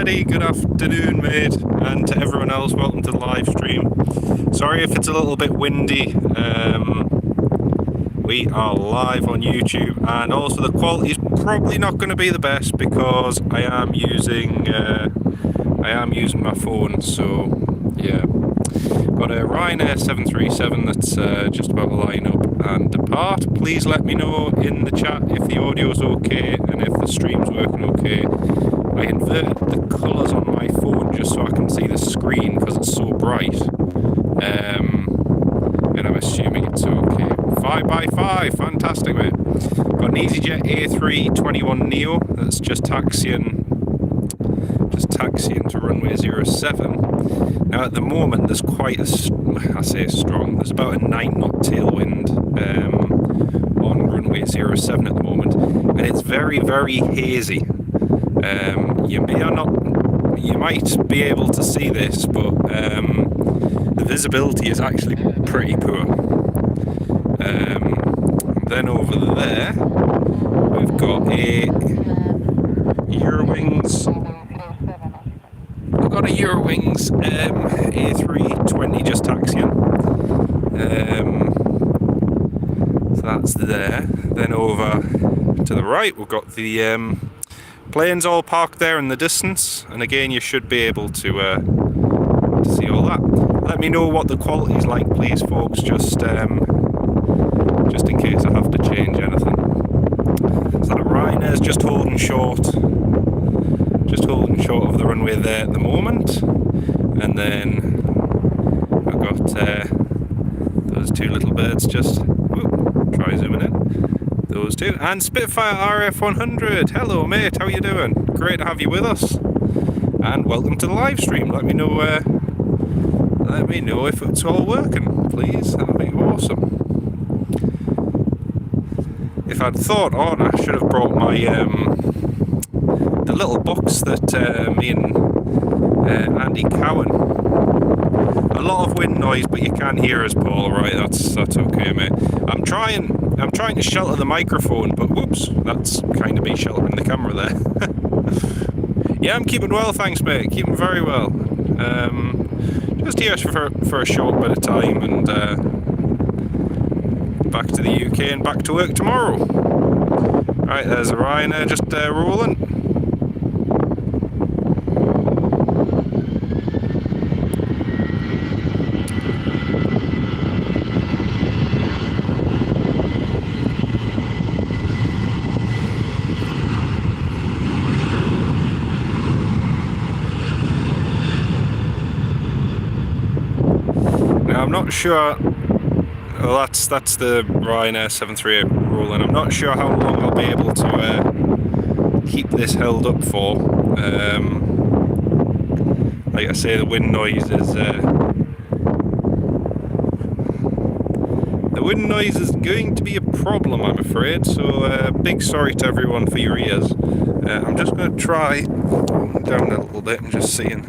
everybody, good afternoon mate, and to everyone else, welcome to the live stream. Sorry if it's a little bit windy. We are live on YouTube, and also the quality is probably not going to be the best because I am using my phone. So yeah, got a Ryanair 737 that's just about to line up and depart. Please let me know in the chat if the audio is okay and if the stream's working okay. I inverted the colours on my phone just so I can see the screen because it's so bright, and I'm assuming it's okay. 5x5, fantastic mate. Got an EasyJet A321neo that's just taxiing to runway 07. Now at the moment there's quite a, I say strong, there's about a 9 knot tailwind on runway 07 at the moment, and it's very, very hazy. You might be able to see this, but the visibility is actually pretty poor. Then over there we've got a Eurowings. We've got a Eurowings A320 just taxiing. So that's there. Then over to the right we've got the planes all parked there in the distance, and again you should be able to see all that. Let me know what the quality is like, please, folks, just in case I have to change anything. So that Ryanair's just holding short of the runway there at the moment, and then I've got those two little birds just try zooming in. Those two, and Spitfire RF100. Hello mate, how you doing? Great to have you with us, and welcome to the live stream. Let me know if it's all working, please. That'd be awesome. If I'd thought on, I should have brought my the little box that me and Andy Cowan. A lot of wind noise, but you can't hear us, Paul. Right, that's okay, mate. I'm trying to shelter the microphone, but whoops, that's kind of me sheltering the camera there. Yeah, I'm keeping well, thanks, mate. Keeping very well. Just here for a short bit of time, and back to the UK and back to work tomorrow. Right, there's a Ryanair just rolling. Now I'm not sure. Well, that's the Ryanair 738 rolling. I'm not sure how long I'll be able to keep this held up for. Like I say, the wind noise is going to be a problem, I'm afraid. So big sorry to everyone for your ears. I'm just going to try down a little bit and just seeing.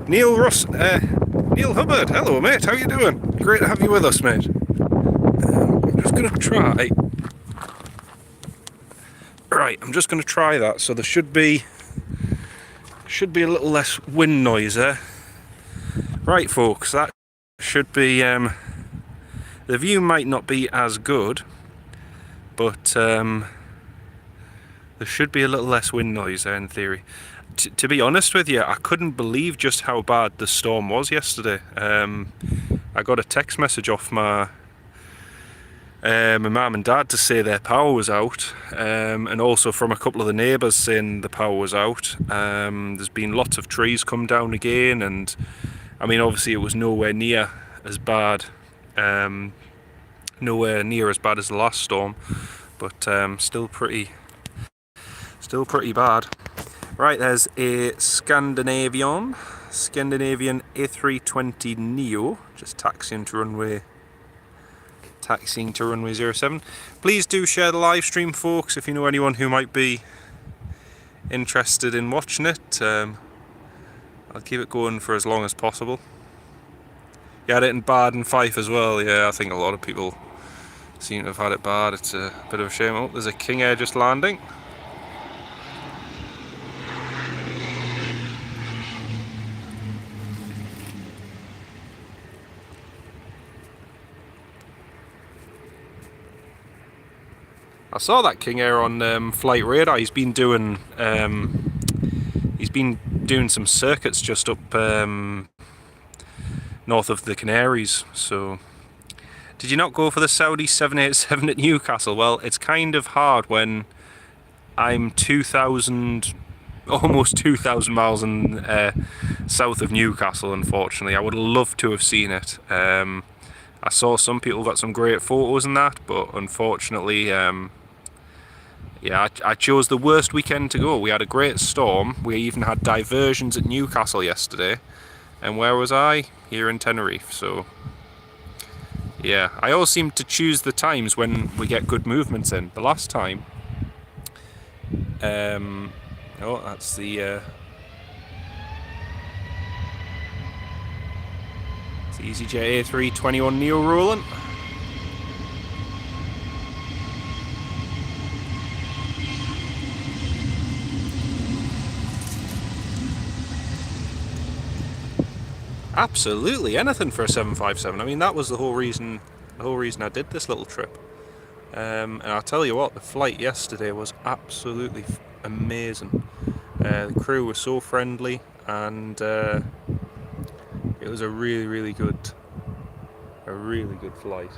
Neil Hubbard, hello mate, how you doing? Great to have you with us, mate. I'm just going to try. Right, I'm just going to try that, so there should be a little less wind noise there. Right, folks, that should be. The view might not be as good, but there should be a little less wind noise there in theory. To be honest with you, I couldn't believe just how bad the storm was yesterday. I got a text message off my mum and dad to say their power was out, and also from a couple of the neighbours saying the power was out. There's been lots of trees come down again, and I mean obviously it was nowhere near as bad as the last storm, but still pretty bad. Right, there's a Scandinavian A320neo just taxiing to runway 07. Please do share the live stream, folks, if you know anyone who might be interested in watching it. I'll keep it going for as long as possible. You had it in Baden, Fife as well. Yeah, I think a lot of people seem to have had it bad. It's a bit of a shame. Oh, there's a King Air just landing. I saw that King Air on flight radar. He's been doing some circuits just up north of the Canaries. So, did you not go for the Saudi 787 at Newcastle? Well, it's kind of hard when I'm almost 2,000 miles south of Newcastle. Unfortunately, I would love to have seen it. I saw some people got some great photos and that, but unfortunately, yeah, I chose the worst weekend to go. We had a great storm. We even had diversions at Newcastle yesterday. And where was I? Here in Tenerife. So, yeah, I always seem to choose the times when we get good movements in. The last time, oh, that's the it's the EasyJet A321 Neo rolling. Absolutely anything for a 757. I mean, that was the whole reason I did this little trip. And I'll tell you what, the flight yesterday was absolutely amazing. The crew was so friendly, and it was a really good flight.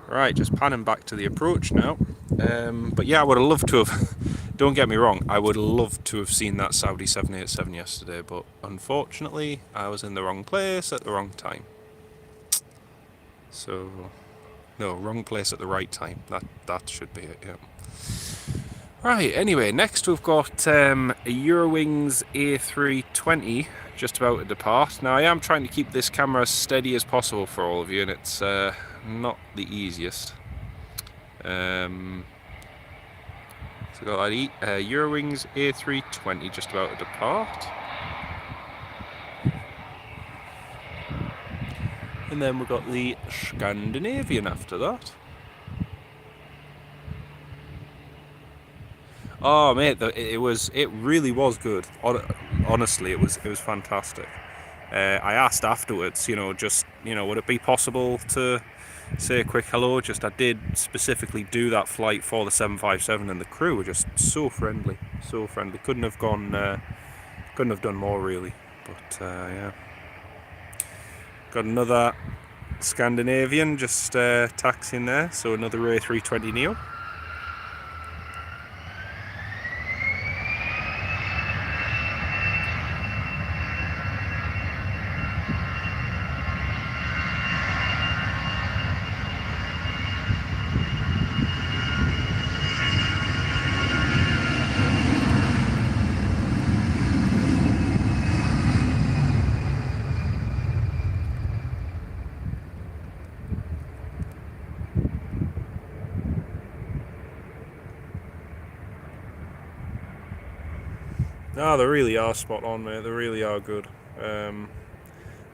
Right, just panning back to the approach now. But yeah, I would have loved to have. Don't get me wrong, I would love to have seen that Saudi 787 yesterday, but unfortunately, I was in the wrong place at the wrong time. So, no, wrong place at the right time. That should be it, yeah. Right, anyway, next we've got a Eurowings A320 just about to depart. Now, I am trying to keep this camera as steady as possible for all of you, and it's not the easiest. So we've got that Eurowings A320 just about to depart. And then we've got the Scandinavian after that. Oh mate, it really was good. Honestly, it was fantastic. I asked afterwards, would it be possible to say a quick hello? I did specifically do that flight for the 757, and the crew were just so friendly, so friendly. Couldn't have done more really. But yeah, got another Scandinavian just taxiing there, so another A320 Neo. No, they really are spot on, mate. They really are good. I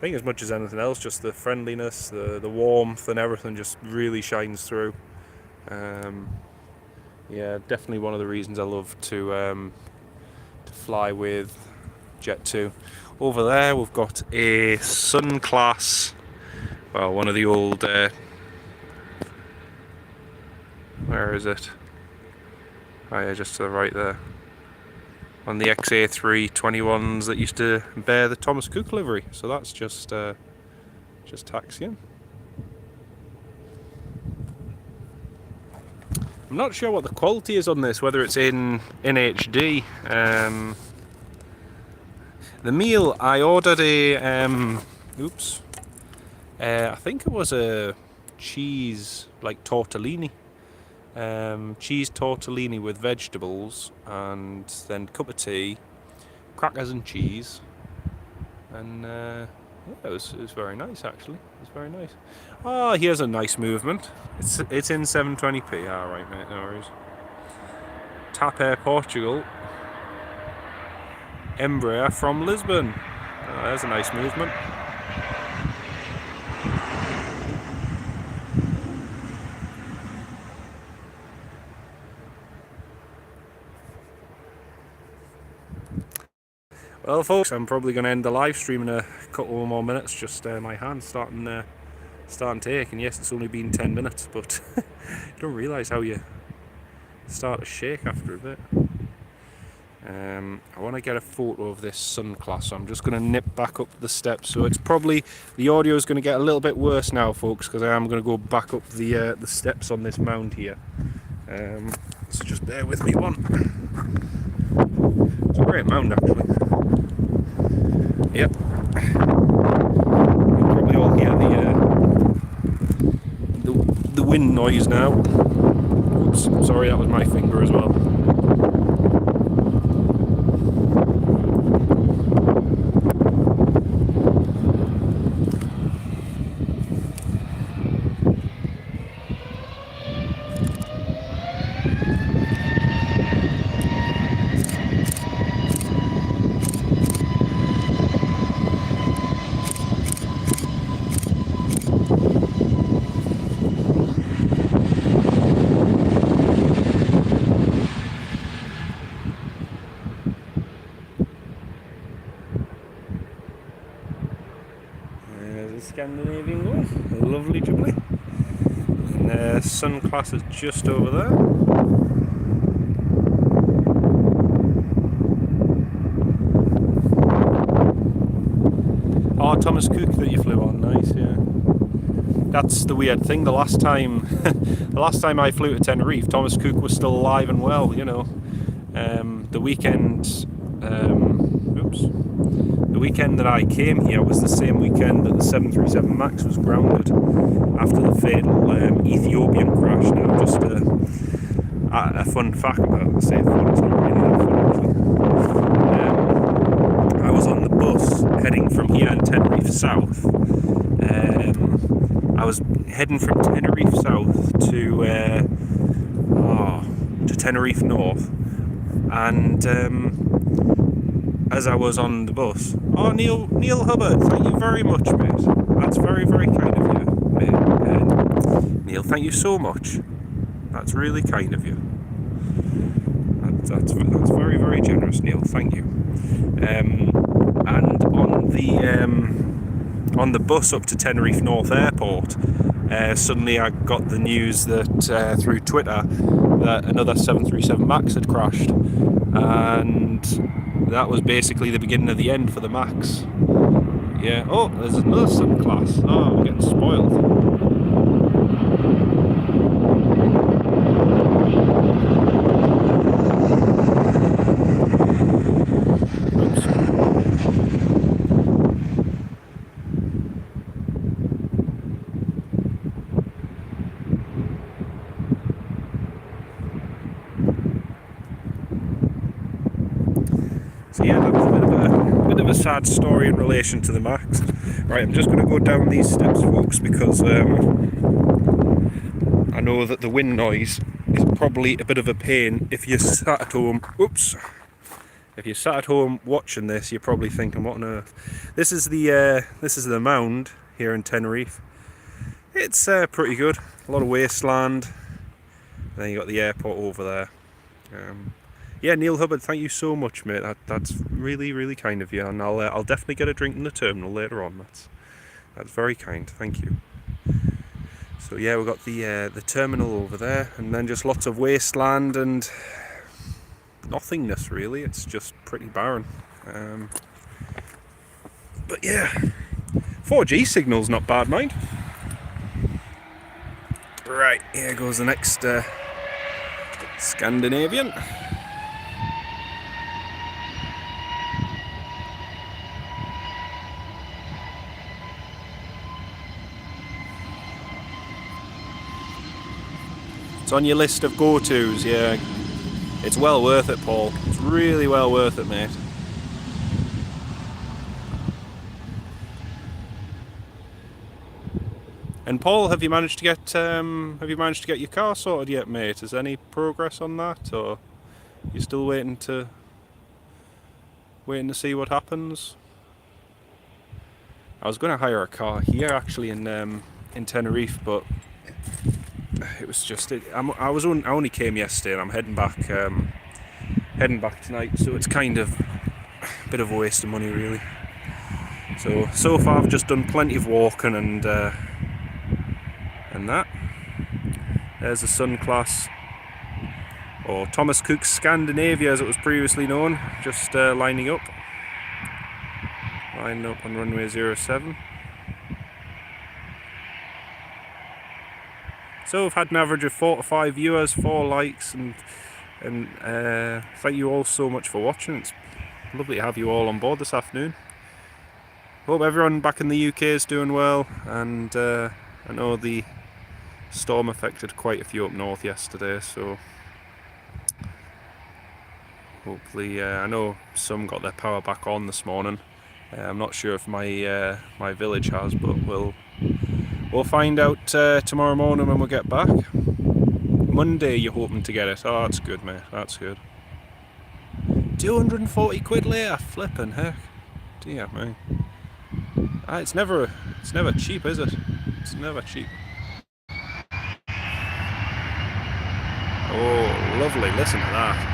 think as much as anything else, just the friendliness, the warmth and everything just really shines through. Yeah, definitely one of the reasons I love to fly with Jet 2. Over there we've got a Sun class, well, one of the old, where is it? Oh yeah, just to the right there. On the XA321s that used to bear the Thomas Cook livery. So that's just taxiing. I'm not sure what the quality is on this, whether it's in HD. The meal, I ordered a, I think it was a cheese, like tortellini. Cheese tortellini with vegetables, and then cup of tea, crackers and cheese, and yeah, it was very nice actually. It was very nice. Oh, here's a nice movement. It's in 720p. Ah, right, mate. No worries. TAP Air Portugal. Embraer from Lisbon. Oh, there's a nice movement. Well, folks, I'm probably going to end the live stream in a couple more minutes. Just my hand's starting to ache, and yes, it's only been 10 minutes, but you don't realise how you start to shake after a bit. I want to get a photo of this sun class, so I'm just going to nip back up the steps. So it's probably, the audio is going to get a little bit worse now, folks, because I am going to go back up the steps on this mound here. So just bear with me one. It's a great mound, actually. Yep. You'll probably all hear the wind noise now. Oops, sorry, that was my finger as well. Scandinavian guys, lovely jubbly. And the sun class is just over there. Oh, Thomas Cook that you flew on, nice, yeah. That's the weird thing. The last time I flew to Tenerife, Thomas Cook was still alive and well. You know, the weekend. The weekend that I came here was the same weekend that the 737 MAX was grounded after the fatal Ethiopian crash. Now, just a fun fact, I say fun, it's not really that fun actually. I was on the bus heading from here in Tenerife South. I was heading from Tenerife South to Tenerife North, and as I was on the bus, oh, Neil Hubbard, thank you very much, mate. That's very, very kind of you, mate. Neil, thank you so much. That's really kind of you. That's very, very generous, Neil. Thank you. And on the bus up to Tenerife South Airport, suddenly I got the news that through Twitter that another 737 MAX had crashed, and that was basically the beginning of the end for the MAX. Yeah. Oh, there's another sun class. Oh, we're getting spoiled. Oops. So yeah, that was a bit of a sad story in relation to the MAX. Right, I'm just going to go down these steps, folks, because I know that the wind noise is probably a bit of a pain if you're sat at home. Oops. If you're sat at home watching this, you're probably thinking, what on earth? This is the mound here in Tenerife. It's pretty good. A lot of wasteland. And then you got the airport over there. Yeah, Neil Hubbard, thank you so much, mate. That's really, really kind of you, and I'll definitely get a drink in the terminal later on. That's very kind. Thank you. So yeah, we've got the terminal over there, and then just lots of wasteland and nothingness. Really, it's just pretty barren. But yeah, 4G signal's not bad, mind. Right, here goes the next Scandinavian. It's on your list of go-tos, yeah. It's well worth it, Paul. It's really well worth it, mate. And Paul, have you managed to get your car sorted yet, mate? Is there any progress on that, or you still waiting to see what happens? I was going to hire a car here actually in Tenerife, but it was just I only came yesterday, and I'm heading back tonight, so it's kind of bit of a waste of money really. So far I've just done plenty of walking and that. There's the Sun class, or Thomas Cook Scandinavia as it was previously known, just lining up on runway 07. So I've had an average of 4 to 5 viewers, 4 likes, and thank you all so much for watching. It's lovely to have you all on board this afternoon. Hope everyone back in the UK is doing well, and I know the storm affected quite a few up north yesterday, so hopefully, I know some got their power back on this morning. I'm not sure if my my village has, but we'll find out tomorrow morning when we get back. Monday you're hoping to get it. Oh, that's good, mate. That's good. 240 quid later, flipping heck. Dear me. It's never cheap, is it? It's never cheap. Oh, lovely. Listen to that.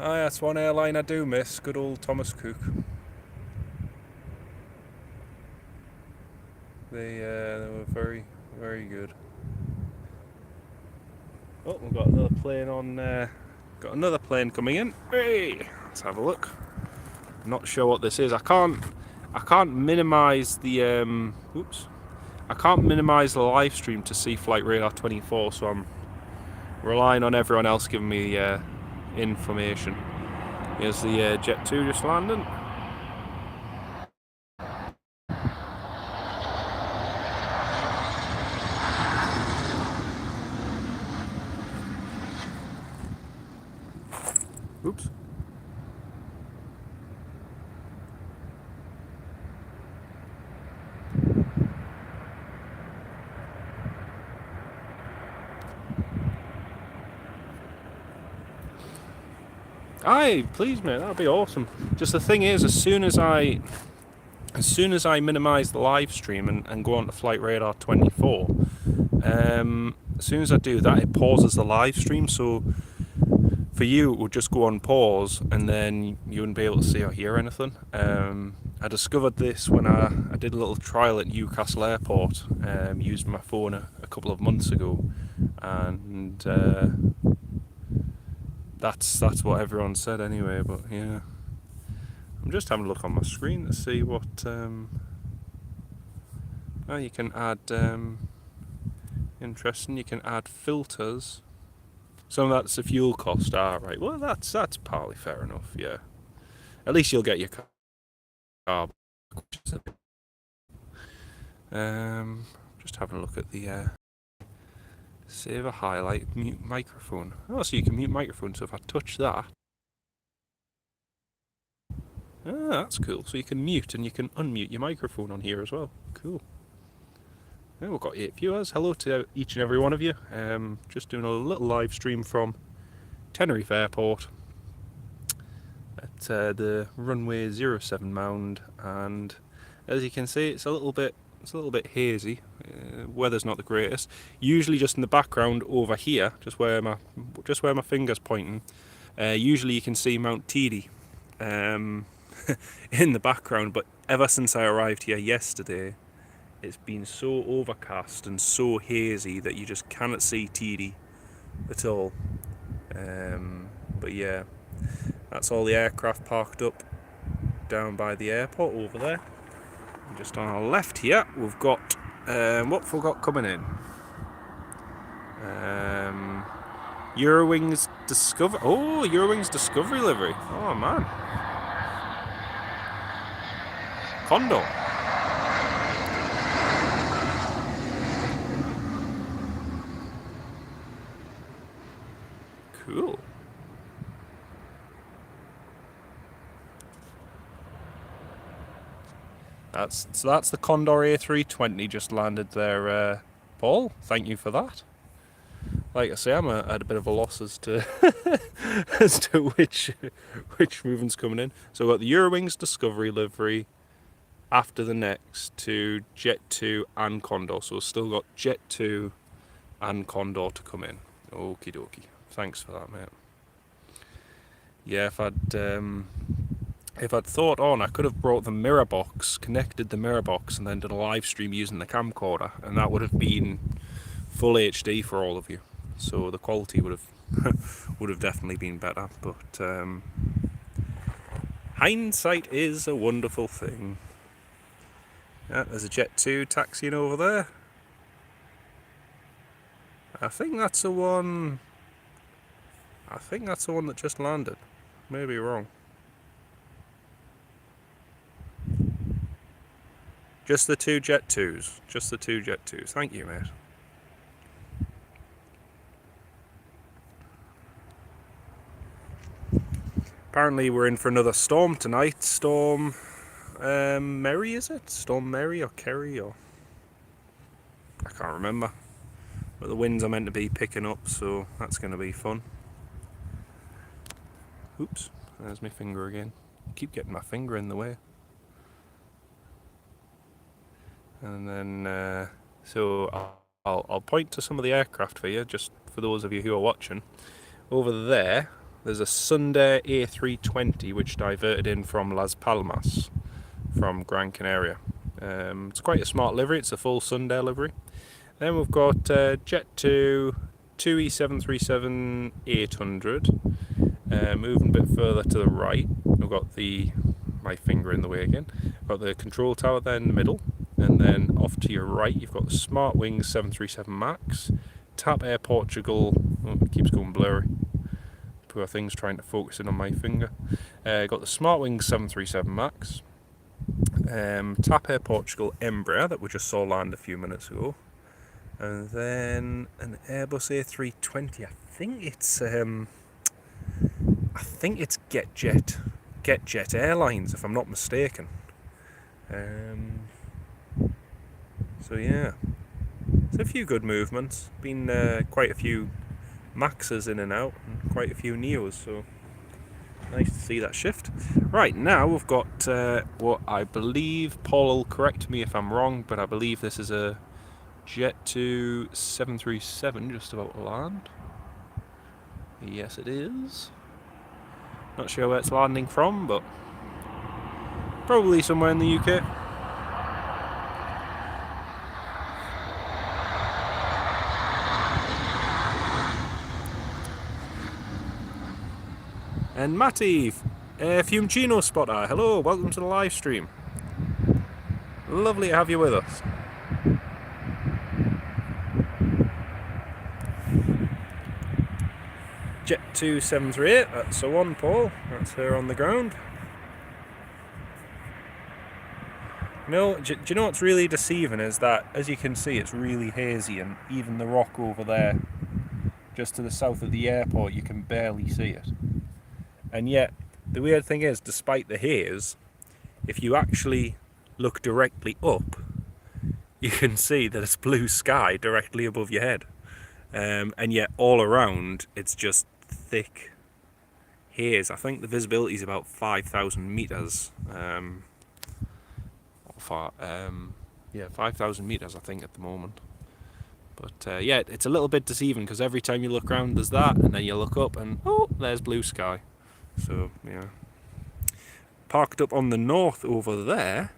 That's one airline I do miss, good old Thomas Cook. They were very, very good. Oh, we've got another plane on. Got another plane coming in. Hey, let's have a look. I'm not sure what this is. I can't minimise the I can't minimise the live stream to see Flight Radar 24, so I'm relying on everyone else giving me information. Here's the Jet 2 just landing. Oops. Aye, please mate, that'd be awesome. Just the thing is, as soon as I minimise the live stream and go on to Flight Radar 24, as soon as I do that, it pauses the live stream. So for you, it would just go on pause, and then you wouldn't be able to see or hear anything. I discovered this when I did a little trial at Newcastle Airport, using my phone a couple of months ago, and that's what everyone said anyway. But yeah, I'm just having a look on my screen to see what you can add. Interesting, you can add filters. Some of that's the fuel cost. Right. Well, that's partly fair enough. Yeah. At least you'll get your car. Just having a look at the save a highlight, mute microphone. Oh, so you can mute microphone. So if I touch that, that's cool. So you can mute and you can unmute your microphone on here as well. Cool. Yeah, we've got 8 viewers. Hello to each and every one of you. Just doing a little live stream from Tenerife Airport at the runway 07 mound, and as you can see, it's a little bit hazy. Weather's not the greatest. Usually, just in the background over here, just where my finger's pointing, usually you can see Mount Teedy in the background. But ever since I arrived here yesterday, it's been so overcast and so hazy that you just cannot see Teedy at all. But yeah, that's all the aircraft parked up down by the airport over there. And just on our left here, we've got what have we got coming in? Eurowings Discover. Oh, Eurowings Discovery livery. Oh man, Condor. Cool. That's the Condor A320 just landed there, Paul. Thank you for that. Like I say, I'm at a bit of a loss as to as to which movement's coming in. So we've got the Eurowings Discovery livery after the next to Jet 2 and Condor. So we've still got Jet 2 and Condor to come in. Okie dokie. Thanks for that, mate. Yeah, if I'd thought on, I could have brought the mirror box, connected the mirror box, and then done a live stream using the camcorder, and that would have been full HD for all of you. So the quality would have definitely been better. But hindsight is a wonderful thing. Yeah, there's a Jet 2 taxiing over there. I think that's the one. I think that's the one that just landed. Maybe wrong. Just the two Jet 2s. Just the two Jet 2s. Thank you, mate. Apparently we're in for another storm tonight. Storm Mary, is it? Storm Mary or Kerry or... I can't remember. But the winds are meant to be picking up, so that's going to be fun. Oops, there's my finger again. I keep getting my finger in the way. And then, so I'll point to some of the aircraft for you, just for those of you who are watching. Over there, there's a Sunday A320 which diverted in from Las Palmas, from Gran Canaria. It's quite a smart livery, it's a full Sunday livery. Then we've got Jet 2, 2E737-800. Moving a bit further to the right, we've got my finger in the way again. We've got the control tower there in the middle, and then off to your right, you've got the Smart Wings 737 MAX, TAP Air Portugal. Oh, it keeps going blurry. Poor thing's trying to focus in on my finger. Got the Smart Wings 737 MAX, TAP Air Portugal Embraer that we just saw land a few minutes ago, and then an Airbus A320. I think it's GetJet Airlines, if I'm not mistaken. So yeah, it's a few good movements. Been quite a few Maxes in and out, and quite a few Neos. So nice to see that shift. Right, now we've got what I believe, Paul will correct me if I'm wrong, but I believe this is a Jet 2 737 just about to land. Yes, it is. Not sure where it's landing from, but probably somewhere in the UK. And Matty, Fiumcino Spotter, hello, welcome to the live stream. Lovely to have you with us. Jet 2738, that's the one, Paul. That's her on the ground. No, do you know what's really deceiving is that, as you can see, it's really hazy, and even the rock over there, just to the south of the airport, you can barely see it. And yet, the weird thing is, despite the haze, if you actually look directly up, you can see that it's blue sky directly above your head. And yet, all around, it's just thick haze. I think the visibility is about 5,000 meters. Yeah, 5,000 meters, I think, at the moment. But yeah, it's a little bit deceiving because every time you look around, there's that, and then you look up, and oh, there's blue sky. So yeah, parked up on the north over there.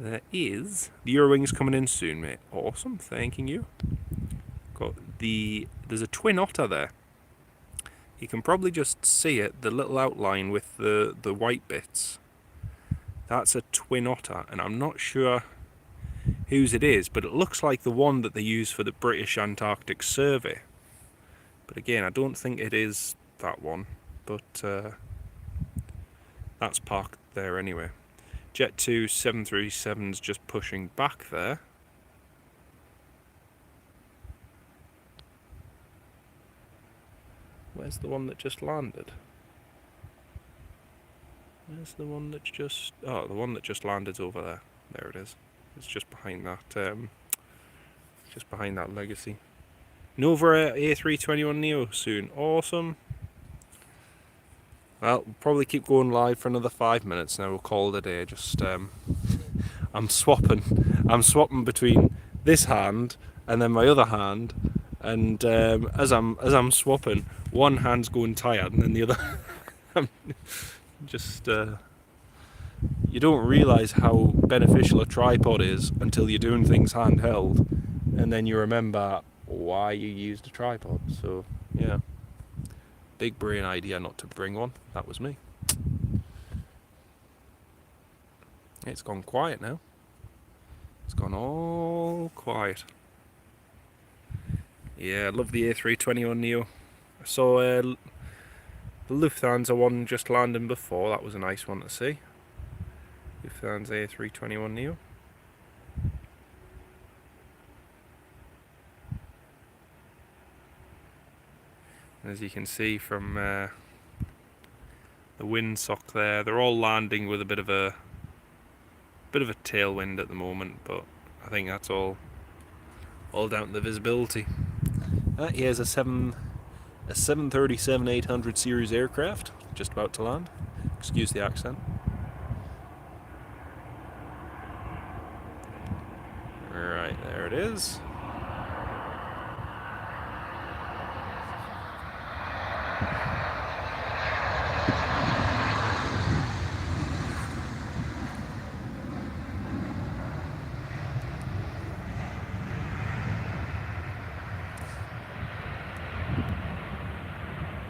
There is the Eurowings coming in soon, mate. Awesome, thanking you. There's a Twin Otter there. You can probably just see it, the little outline with the white bits. That's a Twin Otter, and I'm not sure whose it is, but it looks like the one that they use for the British Antarctic Survey. But again, I don't think it is that one, but that's parked there anyway. Jet 2 737's just pushing back there. Where's the one that just landed? There's the one that's just... Oh, the one that just landed's over there. There it is. It's just behind that, Legacy. Nova A321neo soon. Awesome. Well, we'll probably keep going live for another 5 minutes now. We'll call it a day. Just, I'm swapping between this hand and then my other hand, and as I'm swapping, one hand's going tired and then the other. I'm just you don't realise how beneficial a tripod is until you're doing things handheld, and then you remember why you used a tripod. So yeah, big brain idea not to bring one. That was me. It's gone quiet now. It's gone all quiet. Yeah, I love the A321neo. I saw the Lufthansa one just landing before. That was a nice one to see. Lufthansa A321neo. As you can see from the windsock there, they're all landing with a bit of a tailwind at the moment, but I think that's all down to the visibility. Here's a 737-800 series aircraft just about to land. Excuse the accent. Right, there it is.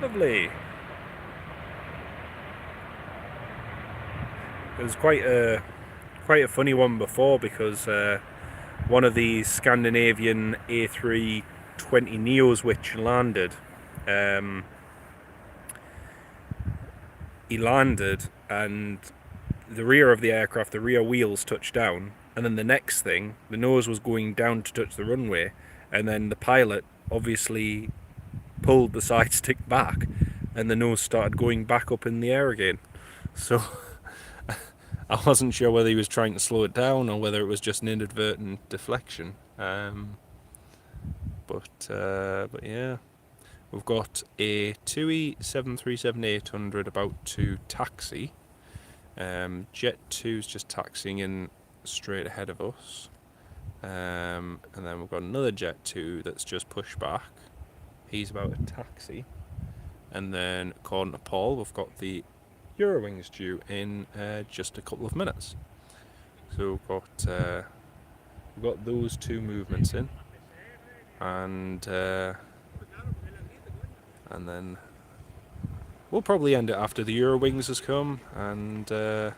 Lovely. It was quite a funny one before, because one of the Scandinavian A320neos which landed, he landed and the rear of the aircraft, the rear wheels touched down, and then the next thing, the nose was going down to touch the runway, and then the pilot obviously pulled the side stick back and the nose started going back up in the air again. So I wasn't sure whether he was trying to slow it down or whether it was just an inadvertent deflection. But yeah, we've got a TUI 737-800 about to taxi. Jet 2's just taxiing in straight ahead of us. And then we've got another Jet 2 that's just pushed back. He's about to taxi. And then, according to Paul, we've got the Eurowings due in just a couple of minutes. So we've got those two movements in, and then we'll probably end it after the Eurowings has come, and yeah,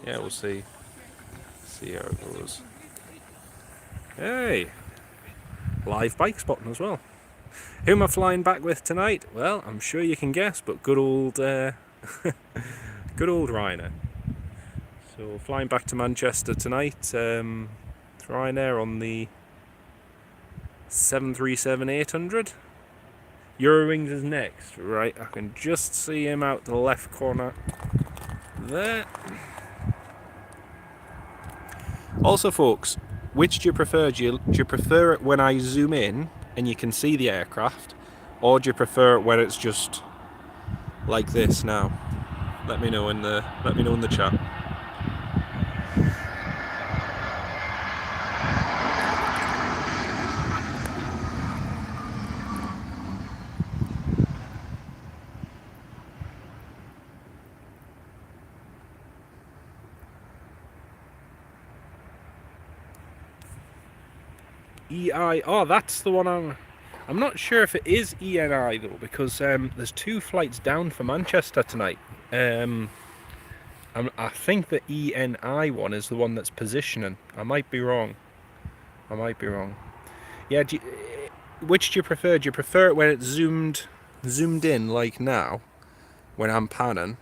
we'll see how it goes. Hey, live bike spotting as well. Who am I flying back with tonight? Well, I'm sure you can guess, but good old good old Ryanair. So flying back to Manchester tonight, Ryanair on the 737-800. Eurowings is next. Right, I can just see him out the left corner there. Also, folks, which do you prefer? Do you prefer it when I zoom in and you can see the aircraft, or do you prefer it when it's just like this now? Let me know in the chat. EI. Oh, that's the one I'm not sure if it is ENI though, because there's two flights down for Manchester tonight. I think the ENI one is the one that's positioning. I might be wrong. Yeah, which do you prefer? Do you prefer it when it's zoomed in like now, when I'm panning,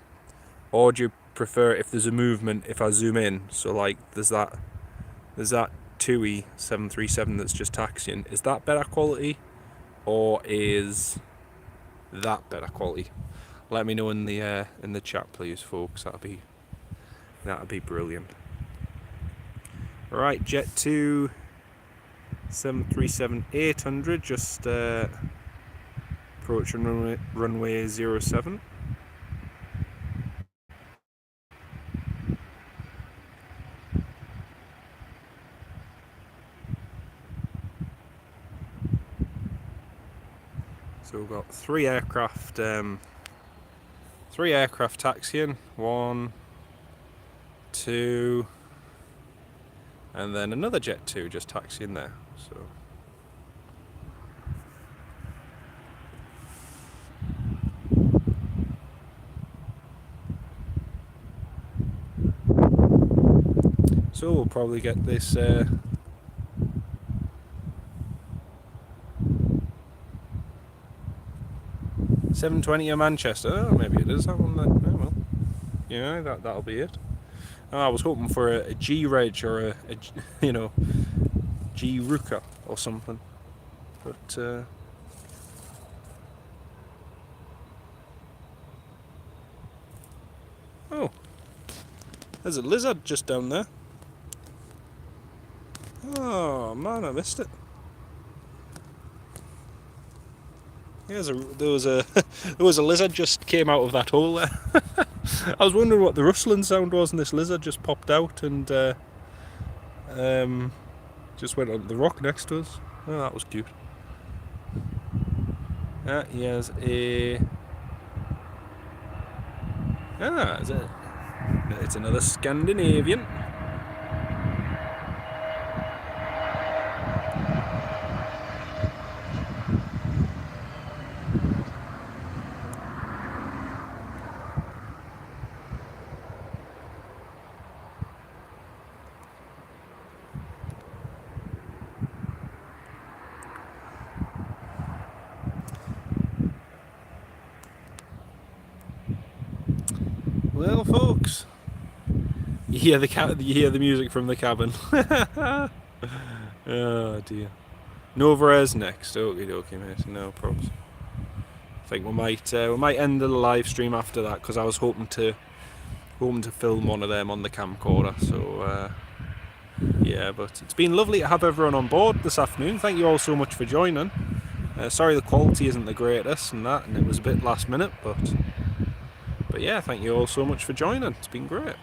or do you prefer if there's a movement if I zoom in? So like there's that TUI 737 that's just taxiing. Is that better quality, or is that better quality? let me know in the chat, please, folks. That'd be brilliant. Right, Jet 2 737-800 just approaching runway 07. So we've got three aircraft taxiing. 1, 2, and then another Jet 2 just taxiing there. So we'll probably get this 720 to Manchester. Oh, maybe it is that one then. Oh well. Yeah, that'll be it. Oh, I was hoping for a G Reg or a G Ruka or something. But oh, there's a lizard just down there. Oh man, I missed it. Yeah, there was a lizard just came out of that hole there. I was wondering what the rustling sound was, and this lizard just popped out and just went on the rock next to us. Oh, that was cute. Here's a it's another Scandinavian. Well, folks, you hear the music from the cabin. Oh dear. Nova Air's next. Okie dokie, mate. No problems. I think we might end the live stream after that, because I was hoping to film one of them on the camcorder. So yeah, but it's been lovely to have everyone on board this afternoon. Thank you all so much for joining. Sorry the quality isn't the greatest and it was a bit last minute, but yeah, thank you all so much for joining. It's been great.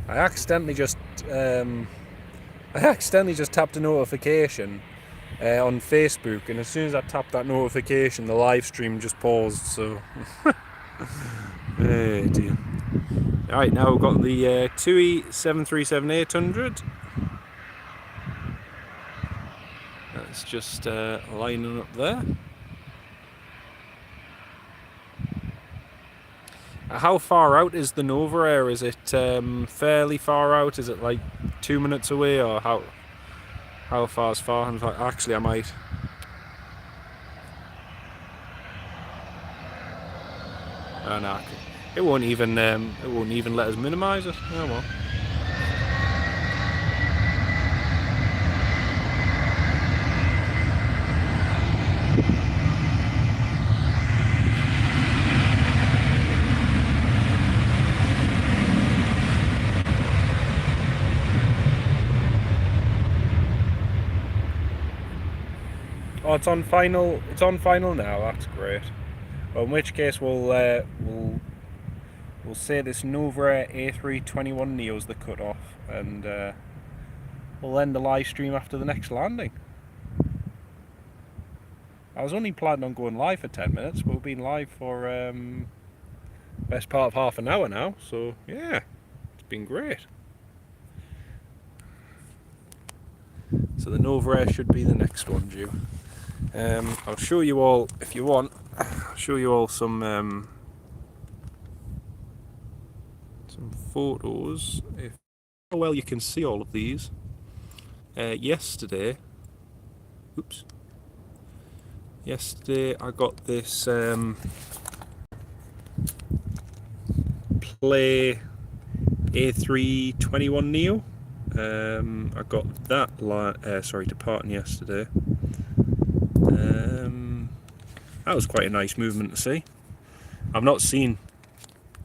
I accidentally just tapped a notification on Facebook, and as soon as I tapped that notification, the live stream just paused. So, oh dear. Right, now we've got the TUI 737-800. That's just lining up there. How far out is the Nova Air? Is it fairly far out? Is it like 2 minutes away, or how far is far? In fact, actually, I might. Oh no, it won't even let us minimise it. Oh well. Oh, it's on final. It's on final now. That's great. Well, in which case we'll say this Nova Air A321 Neo's the cut-off, and we'll end the live stream after the next landing. I was only planning on going live for 10 minutes, but we've been live for best part of half an hour now. So yeah, it's been great. So the Nova Air should be the next one due. I'll show you all, if you want, I'll show you all some photos, if how well you can see all of these. Yesterday I got this Play A321 Neo. I got that departing yesterday. That was quite a nice movement to see. I've not seen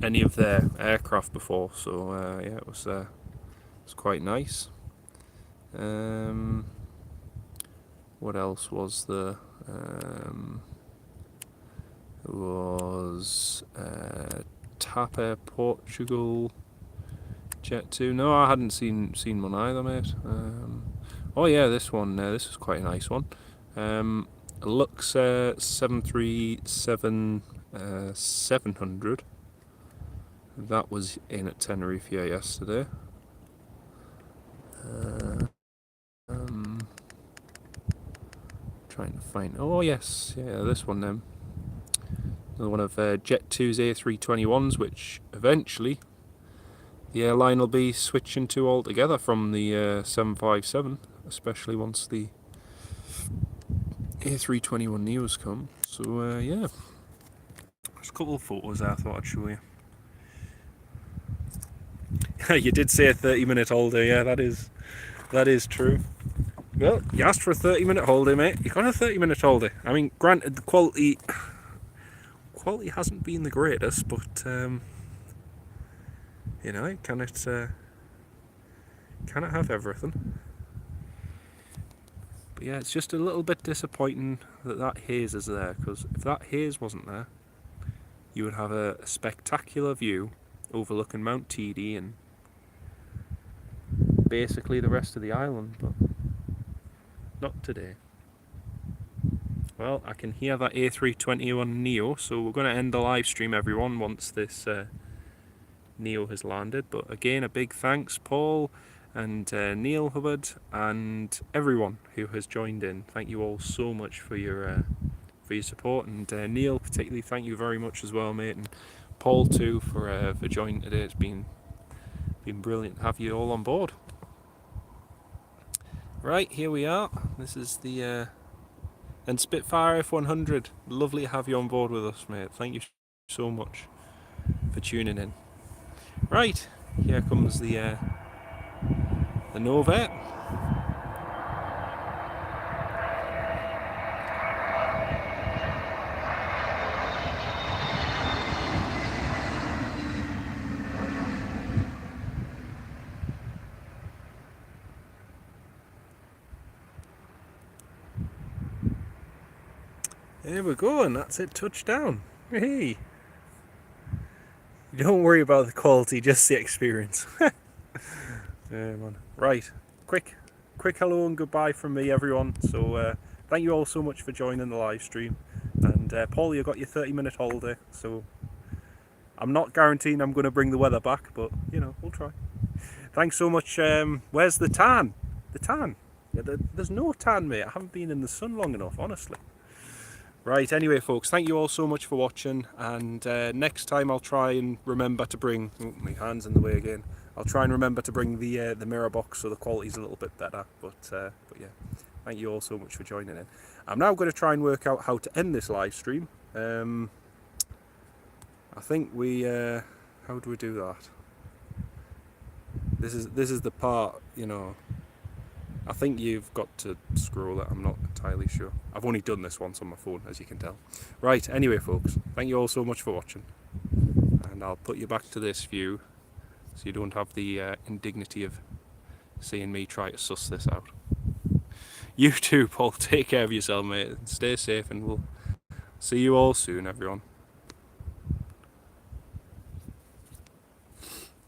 any of their aircraft before, so yeah, it was quite nice. What else was there? It was TAP Air Portugal Jet 2. No, I hadn't seen one either, mate. Oh yeah, this one. This is quite a nice one. Lux 737 700. That was in at Tenerife here yesterday. Trying to find. Oh yes, yeah, this one then. Another one of Jet 2's A321s, which eventually the airline will be switching to altogether from the 757, especially once the A321 Neos come. So yeah, there's a couple of photos I thought I'd show you. You did say a 30-minute holiday. Yeah, that is true. Well, you asked for a 30-minute holiday, mate. You got a 30-minute holiday. I mean, granted, the quality hasn't been the greatest, but you know, it cannot have everything. But yeah, it's just a little bit disappointing that haze is there, because if that haze wasn't there, you would have a spectacular view overlooking Mount Teedy and basically the rest of the island, but not today. Well, I can hear that A321 Neo, so we're going to end the live stream, everyone, once this Neo has landed. But again, a big thanks, Paul and Neil Hubbard and everyone who has joined in. Thank you all so much for your support, and Neil particularly, thank you very much as well, mate, and Paul too for joining today. It's been brilliant to have you all on board. Right, here we are. This is the and Spitfire F100. Lovely to have you on board with us, mate. Thank you so much for tuning in. Right, here comes the Nova. There we go, and that's it, touchdown. Hey, don't worry about the quality, just the experience. Man. Right, quick hello and goodbye from me, everyone. So thank you all so much for joining the live stream, and Paul, you got your 30-minute holiday, so I'm not guaranteeing I'm going to bring the weather back, but you know, we'll try. Thanks so much. Where's the tan? Yeah, there's no tan, mate. I haven't been in the sun long enough, honestly. Right, anyway folks, thank you all so much for watching, and next time I'll try and remember to bring, oh, my hand's in the way again, I'll try and remember to bring the mirror box so the quality's a little bit better, but yeah, thank you all so much for joining in. I'm now going to try and work out how to end this live stream. I think we, how do we do that? This is the part, you know, I think you've got to scroll it, I'm not entirely sure. I've only done this once on my phone, as you can tell. Right, anyway folks, thank you all so much for watching. And I'll put you back to this view, so you don't have the indignity of seeing me try to suss this out. You too, Paul, take care of yourself, mate. Stay safe, and we'll see you all soon, everyone.